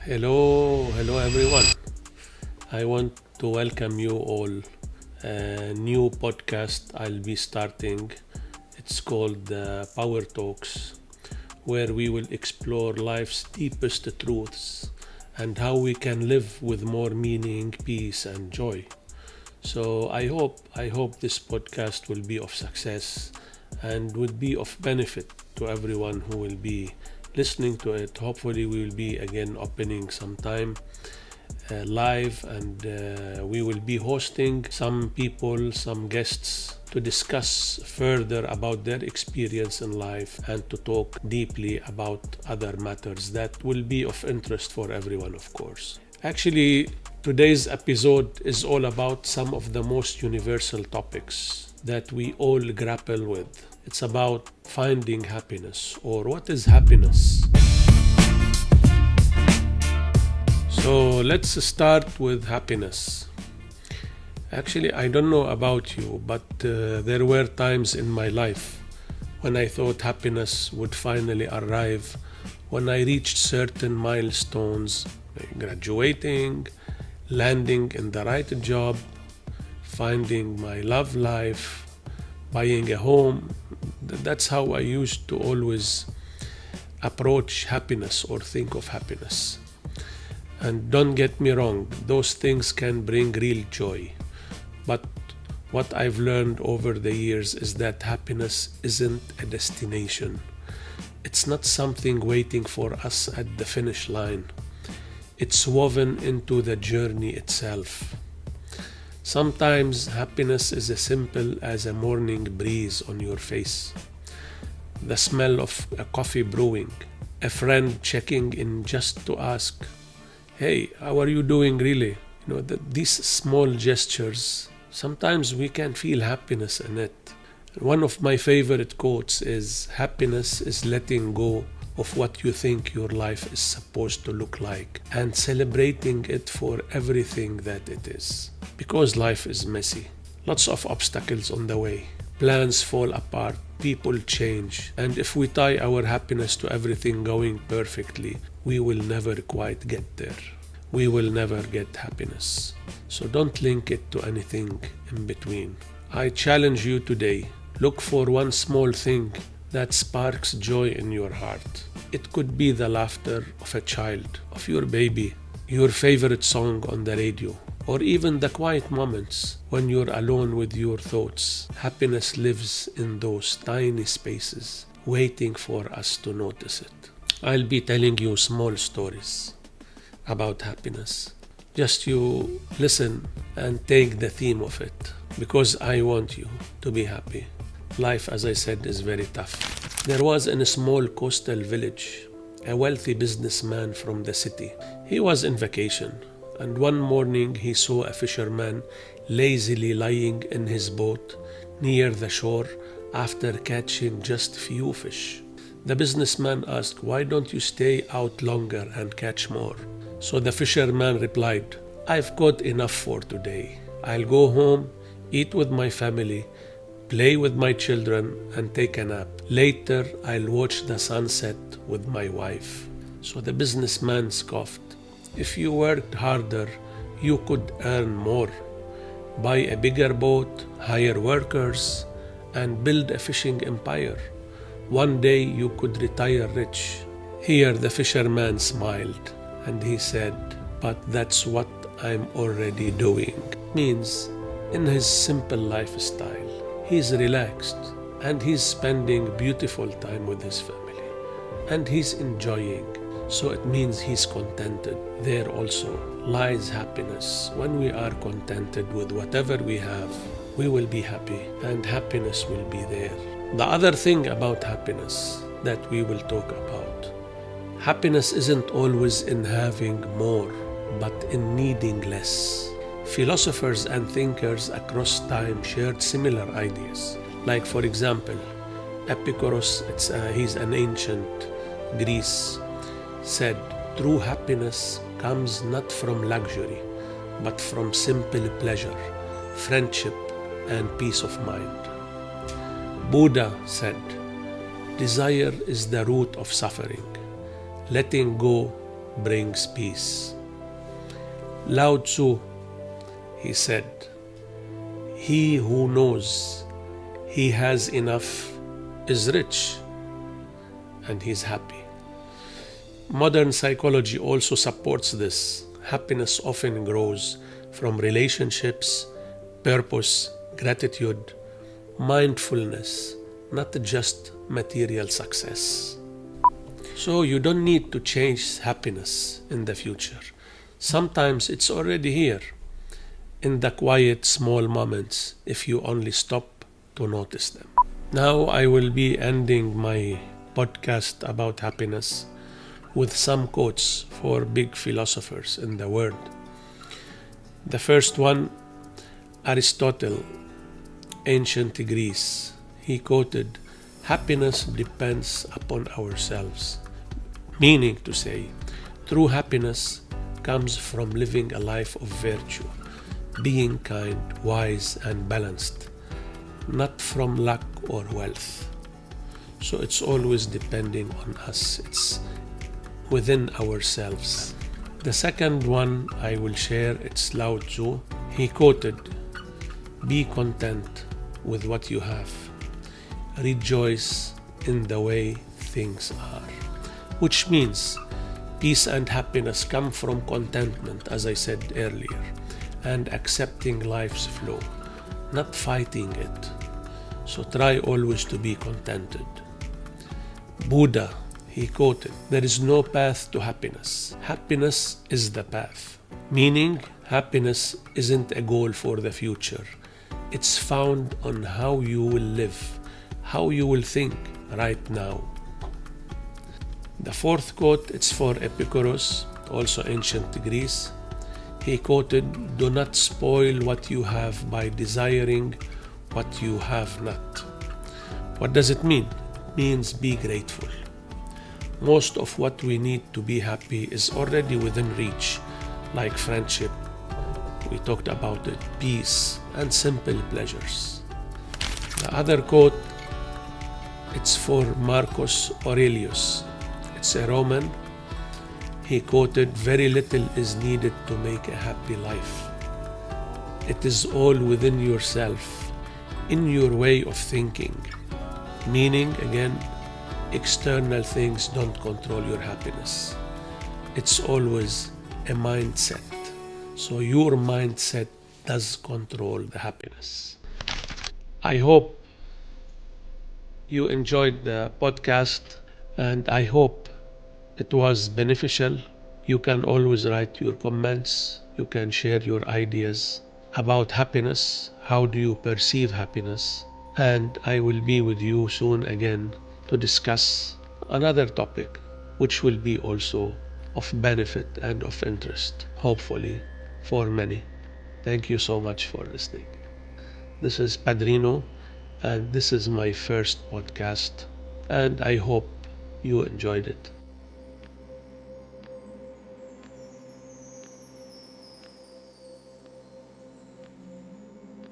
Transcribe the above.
Hello everyone. I want to welcome you all. A new podcast I'll be starting. It's called Power Talks, where we will explore life's deepest truths and how we can live with more meaning, peace, and joy. So I hope this podcast will be of success and would be of benefit to everyone who will be listening to it. Hopefully, we will be again opening some time live, and we will be hosting some people, some guests to discuss further about their experience in life and to talk deeply about other matters that will be of interest for everyone, of course. Actually, today's episode is all about some of the most universal topics that we all grapple with. It's about finding happiness, or what is happiness. So let's start with happiness. Actually, I don't know about you, but there were times in my life when I thought happiness would finally arrive when I reached certain milestones, like graduating, landing in the right job, finding my love life, buying a home. That's how I used to always approach happiness or think of happiness. And don't get me wrong, those things can bring real joy. But what I've learned over the years is that happiness isn't a destination. It's not something waiting for us at the finish line. It's woven into the journey itself. Sometimes happiness is as simple as a morning breeze on your face, the smell of a coffee brewing, a friend checking in just to ask, "Hey, how are you doing really?" These small gestures, sometimes we can feel happiness in it. One of my favorite quotes is, "Happiness is letting go of what you think your life is supposed to look like and celebrating it for everything that it is." Because life is messy, lots of obstacles on the way. Plans fall apart, people change, and if we tie our happiness to everything going perfectly, we will never quite get there. We will never get happiness. So don't link it to anything in between. I challenge you today, look for one small thing that sparks joy in your heart. It could be the laughter of a child, of your baby, your favorite song on the radio, or even the quiet moments when you're alone with your thoughts. Happiness lives in those tiny spaces, waiting for us to notice it. I'll be telling you small stories about happiness. Just you listen and take the theme of it, because I want you to be happy. Life, as I said, is very tough. There was in a small coastal village a wealthy businessman from the city. He was in vacation, and one morning he saw a fisherman lazily lying in his boat near the shore after catching just few fish. The businessman asked, "Why don't you stay out longer and catch more?" So the fisherman replied, "I've caught enough for today. I'll go home, eat with my family, play with my children, and take a nap. Later, I'll watch the sunset with my wife." So the businessman scoffed, "If you worked harder, you could earn more. Buy a bigger boat, hire workers, and build a fishing empire. One day you could retire rich." Here the fisherman smiled and he said, "But that's what I'm already doing." Means, in his simple lifestyle, he's relaxed and he's spending beautiful time with his family and he's enjoying. So it means he's contented. There also lies happiness. When we are contented with whatever we have, we will be happy and happiness will be there. The other thing about happiness that we will talk about, happiness isn't always in having more, but in needing less. Philosophers and thinkers across time shared similar ideas. Like, for example, Epicurus, he's an ancient Greece, said, "True happiness comes not from luxury, but from simple pleasure, friendship, and peace of mind." Buddha said, "Desire is the root of suffering. Letting go brings peace. Lao Tzu, he said, "He who knows he has enough is rich and he's happy." Modern psychology also supports this. Happiness often grows from relationships, purpose, gratitude, mindfulness, not just material success. So you don't need to chase happiness in the future. Sometimes it's already here, in the quiet small moments, if you only stop to notice them. Now I will be ending my podcast about happiness with some quotes for big philosophers in the world. The first one, Aristotle, ancient Greece. He quoted, "Happiness depends upon ourselves," meaning to say, true happiness comes from living a life of virtue, being kind, wise, and balanced, not from luck or wealth. So it's always depending on us. It's within ourselves. The second one I will share, it's Lao Tzu. He quoted, "Be content with what you have. Rejoice in the way things are." Which means peace and happiness come from contentment, as I said earlier, and accepting life's flow, not fighting it. So try always to be contented. Buddha, he quoted, "There is no path to happiness. Happiness is the path." Meaning, happiness isn't a goal for the future. It's found on how you will live, how you will think right now. The fourth quote, it's for Epicurus, also ancient Greece. He quoted, "Do not spoil what you have by desiring what you have not." What does it mean? It means be grateful. Most of what we need to be happy is already within reach, like friendship, we talked about it, peace, and simple pleasures. The other quote, it's for Marcus Aurelius. It's a Roman. He quoted, "Very little is needed to make a happy life. It is all within yourself, in your way of thinking." Meaning, again, external things don't control your happiness. It's always a mindset. So your mindset does control the happiness. I hope you enjoyed the podcast and I hope it was beneficial. You can always write your comments. You can share your ideas about happiness. How do you perceive happiness? And I will be with you soon again to discuss another topic which will be also of benefit and of interest, hopefully, for many. Thank you so much for listening. This is Padrino, and this is my first podcast, and I hope you enjoyed it.